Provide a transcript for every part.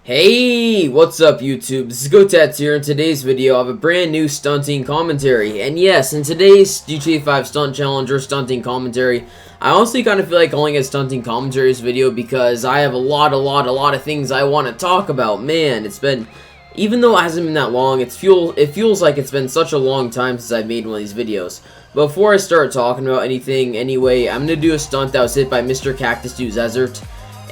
Hey, what's up YouTube? This is Kotetsu here. In today's video, I have a brand new stunting commentary. And yes, in today's GTA 5 Stunt Challenge or stunting commentary, I honestly kind of feel like calling it stunting commentaries video because I have a lot of things I want to talk about. Man, it's been, even though it hasn't been that long, it feels like it's been such a long time since I've made one of these videos. Before I start talking about anything, anyway, I'm going to do a stunt that was hit by Mr. Cactus Dude Desert.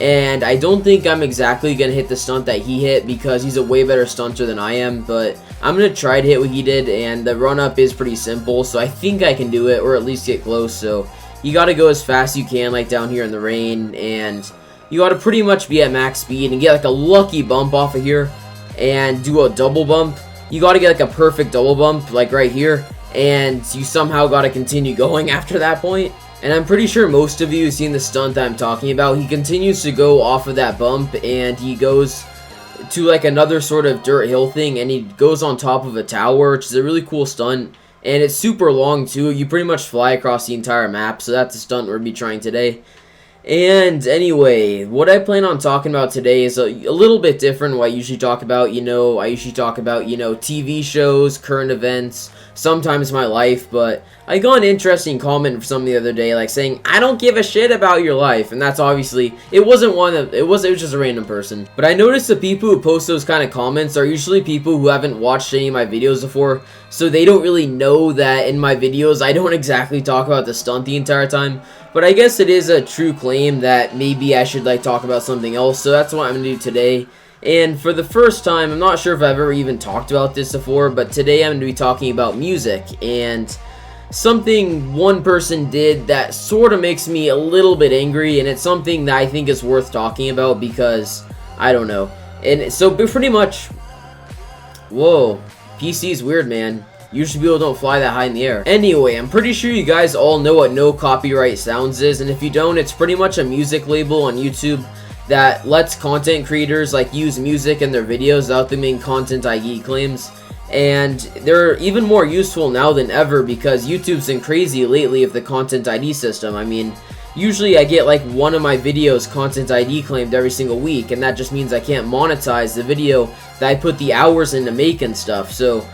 And I don't think I'm exactly going to hit the stunt that he hit because he's a way better stunter than I am. But I'm going to try to hit what he did, and the run-up is pretty simple. So I think I can do it, or at least get close. So you got to go as fast as you can, like down here in the rain. And you got to pretty much be at max speed and get like a lucky bump off of here. And do a double bump. You got to get like a perfect double bump, like right here. And you somehow got to continue going after that point. And I'm pretty sure most of you have seen the stunt that I'm talking about. He continues to go off of that bump, and he goes to like another sort of dirt hill thing, and he goes on top of a tower, which is a really cool stunt. And it's super long too. You pretty much fly across the entire map, so that's a stunt we're going to be trying today. And anyway, what I plan on talking about today is a little bit different than what I usually talk about. I usually talk about, TV shows, current events, sometimes my life, but I got an interesting comment from someone the other day, like saying, I don't give a shit about your life, and that's obviously, it was just a random person. But I noticed the people who post those kind of comments are usually people who haven't watched any of my videos before, so they don't really know that in my videos, I don't exactly talk about the stunt the entire time. But I guess it is a true claim that maybe I should talk about something else, so that's what I'm going to do today. And for the first time, I'm not sure if I've ever even talked about this before, but today I'm going to be talking about music, and something one person did that sort of makes me a little bit angry, and it's something that I think is worth talking about because, I don't know. And so pretty much, whoa, PC's weird, man. Usually people don't fly that high in the air. Anyway, I'm pretty sure you guys all know what No Copyright Sounds is, and if you don't, it's pretty much a music label on YouTube that lets content creators use music in their videos without them being content ID claims. And they're even more useful now than ever because YouTube's been crazy lately with the content ID system. I mean, usually I get one of my videos content ID claimed every single week, and that just means I can't monetize the video that I put the hours in to make and stuff. So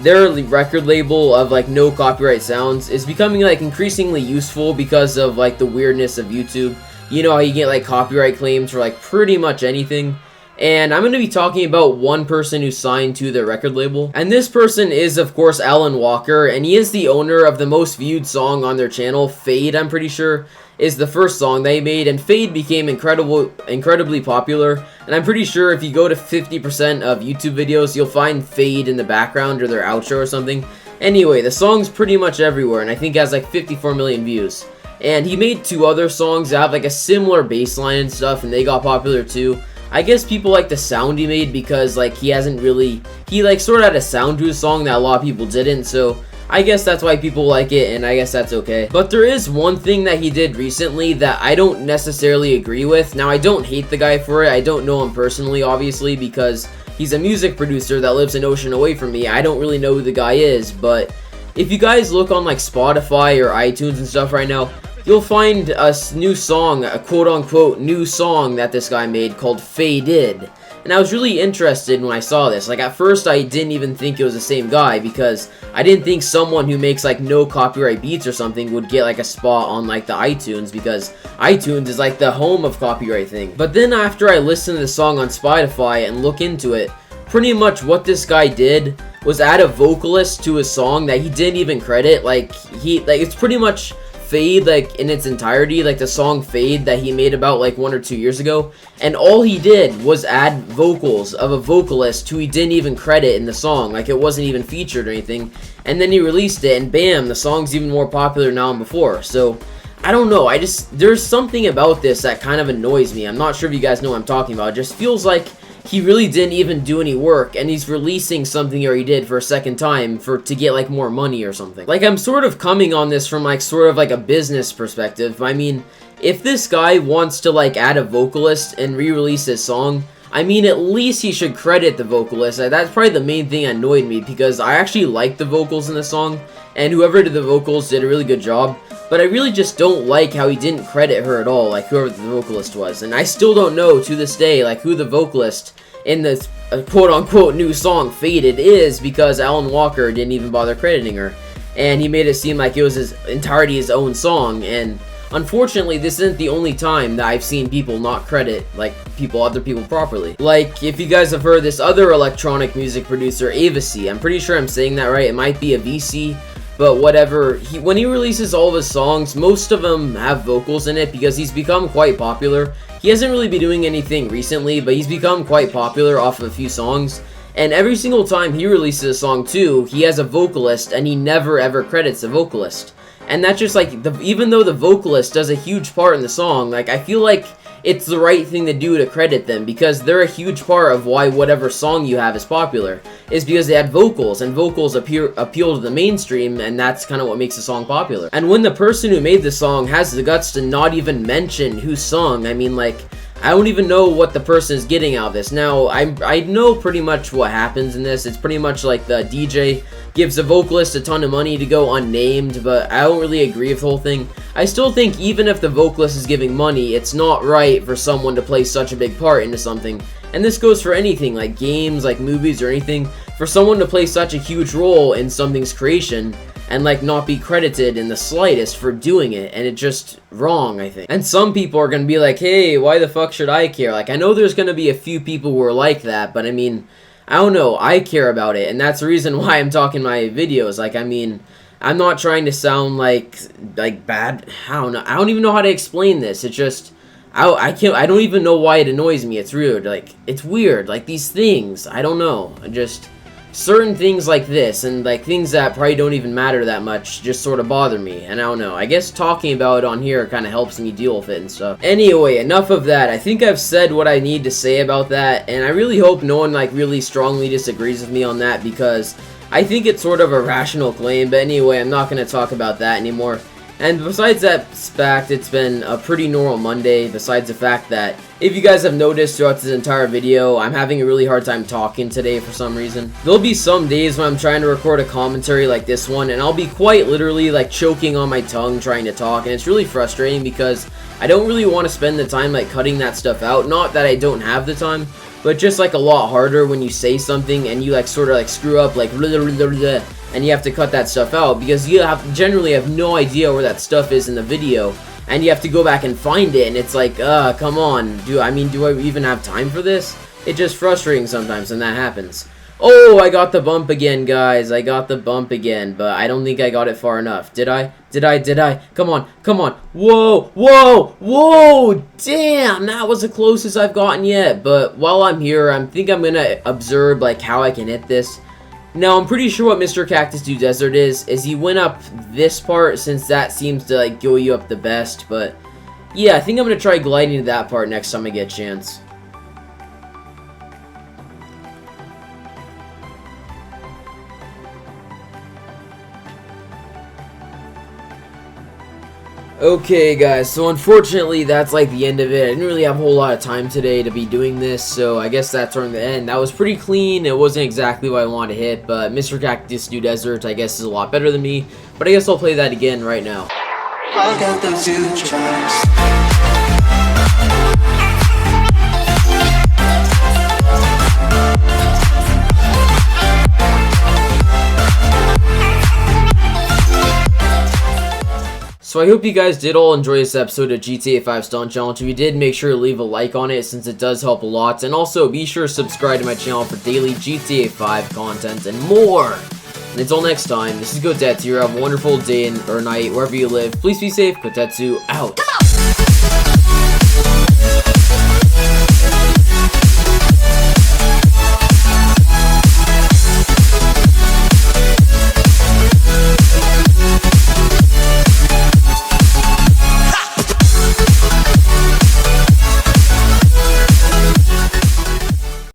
their record label of No Copyright Sounds is becoming increasingly useful because of the weirdness of YouTube. You know how you get copyright claims for pretty much anything. And I'm going to be talking about one person who signed to their record label. And this person is, of course, Alan Walker, and he is the owner of the most viewed song on their channel. Fade, I'm pretty sure, is the first song they made, and Fade became incredibly popular. And I'm pretty sure if you go to 50% of YouTube videos, you'll find Fade in the background or their outro or something. Anyway, the song's pretty much everywhere, and I think it has 54 million views. And he made two other songs that have a similar bass line and stuff, and they got popular too. I guess people like the sound he made because he sort of had a sound to his song that a lot of people didn't, so I guess that's why people like it, and I guess that's okay. But there is one thing that he did recently that I don't necessarily agree with. Now, I don't hate the guy for it. I don't know him personally, obviously, because he's a music producer that lives an ocean away from me. I don't really know who the guy is, but if you guys look on Spotify or iTunes and stuff right now, you'll find a new song, a quote-unquote new song that this guy made called Faded. And I was really interested when I saw this. At first I didn't even think it was the same guy because I didn't think someone who makes no copyright beats or something would get a spot on the iTunes, because iTunes is the home of copyright thing. But then after I listened to the song on Spotify and look into it, pretty much what this guy did was add a vocalist to his song that he didn't even credit. It's pretty much Fade in its entirety, the song Fade that he made about 1 or 2 years ago, and all he did was add vocals of a vocalist who he didn't even credit in the song, it wasn't even featured or anything, and then he released it, and bam, the song's even more popular now than before. So I don't know, there's something about this that kind of annoys me. I'm not sure if you guys know what I'm talking about. It just feels like he really didn't even do any work, and he's releasing something he already did for a second time to get more money or something. I'm sort of coming on this from sort of a business perspective. I mean, if this guy wants to add a vocalist and re-release his song, I mean, at least he should credit the vocalist. That's probably the main thing that annoyed me, because I actually like the vocals in the song, and whoever did the vocals did a really good job. But I really just don't like how he didn't credit her at all, whoever the vocalist was. And I still don't know to this day, who the vocalist in this quote-unquote new song, Faded, is because Alan Walker didn't even bother crediting her. And he made it seem like it was his his own song, and unfortunately, this isn't the only time that I've seen people not credit, like, other people properly. Like, if you guys have heard this other electronic music producer, Asus, I'm pretty sure I'm saying that right, it might be a VC, but whatever, when he releases all of his songs, most of them have vocals in it because he's become quite popular. He hasn't really been doing anything recently, but he's become quite popular off of a few songs. And every single time he releases a song too, he has a vocalist, and he never ever credits the vocalist. And that's just like, even though the vocalist does a huge part in the song, like, I feel like it's the right thing to do to credit them, because they're a huge part of why whatever song you have is popular, is because they had vocals, and vocals appeal to the mainstream, and that's kind of what makes a song popular. And when the person who made the song has the guts to not even mention whose song, I mean, like, I don't even know what the person is getting out of this. Now, I know pretty much what happens in this. It's pretty much like the DJ gives the vocalist a ton of money to go unnamed, but I don't really agree with the whole thing. I still think even if the vocalist is giving money, it's not right for someone to play such a big part into something. And this goes for anything, like games, like movies, or anything. For someone to play such a huge role in something's creation, and like not be credited in the slightest for doing it, and it's just wrong, I think. And some people are gonna be like, hey, why the fuck should I care? Like, I know there's gonna be a few people who are like that, but I mean, I don't know, I care about it, and that's the reason why I'm talking my videos. Like, I mean, I'm not trying to sound like bad. I don't know, I don't even know how to explain this. It's just, I don't even know why it annoys me. It's rude, like, it's weird, like these things, I don't know, just certain things like this, and like things that probably don't even matter that much, just sort of bother me, and I don't know, I guess talking about it on here kind of helps me deal with it and stuff. Anyway, enough of that. I think I've said what I need to say about that, and I really hope no one like really strongly disagrees with me on that, because I think it's sort of a rational claim. But anyway, I'm not going to talk about that anymore. And besides that fact, it's been a pretty normal Monday, besides the fact that, if you guys have noticed throughout this entire video, I'm having a really hard time talking today for some reason. There'll be some days when I'm trying to record a commentary like this one, and I'll be quite literally like choking on my tongue trying to talk, and it's really frustrating because I don't really want to spend the time like cutting that stuff out. Not that I don't have the time, but just like a lot harder when you say something and you like sort of like screw up, like and you have to cut that stuff out because you generally have no idea where that stuff is in the video, and you have to go back and find it, and it's like, come on, do I even have time for this? It's just frustrating sometimes when that happens. Oh, I got the bump again, guys. I got the bump again, but I don't think I got it far enough. Did I? Did I? Come on, come on. Whoa, whoa, whoa! Damn, that was the closest I've gotten yet. But while I'm here, I think I'm gonna observe like how I can hit this. Now, I'm pretty sure what Mr. Cactus Do Desert is he went up this part, since that seems to like go you up the best. But yeah, I think I'm gonna try gliding to that part next time I get a chance. Okay guys, so unfortunately that's like the end of it. I didn't really have a whole lot of time today to be doing this, so I guess that's toward the end. That was pretty clean. It wasn't exactly what I wanted to hit, but Mr. Cactus Do Desert I guess is a lot better than me. But I guess I'll play that again right now. I got those two tracks. So I hope you guys did all enjoy this episode of GTA 5 Stunt Challenge. If you did, make sure to leave a like on it since it does help a lot. And also, be sure to subscribe to my channel for daily GTA 5 content and more. And until next time, this is Kotetsu. Have a wonderful day or night wherever you live. Please be safe. Kotetsu out.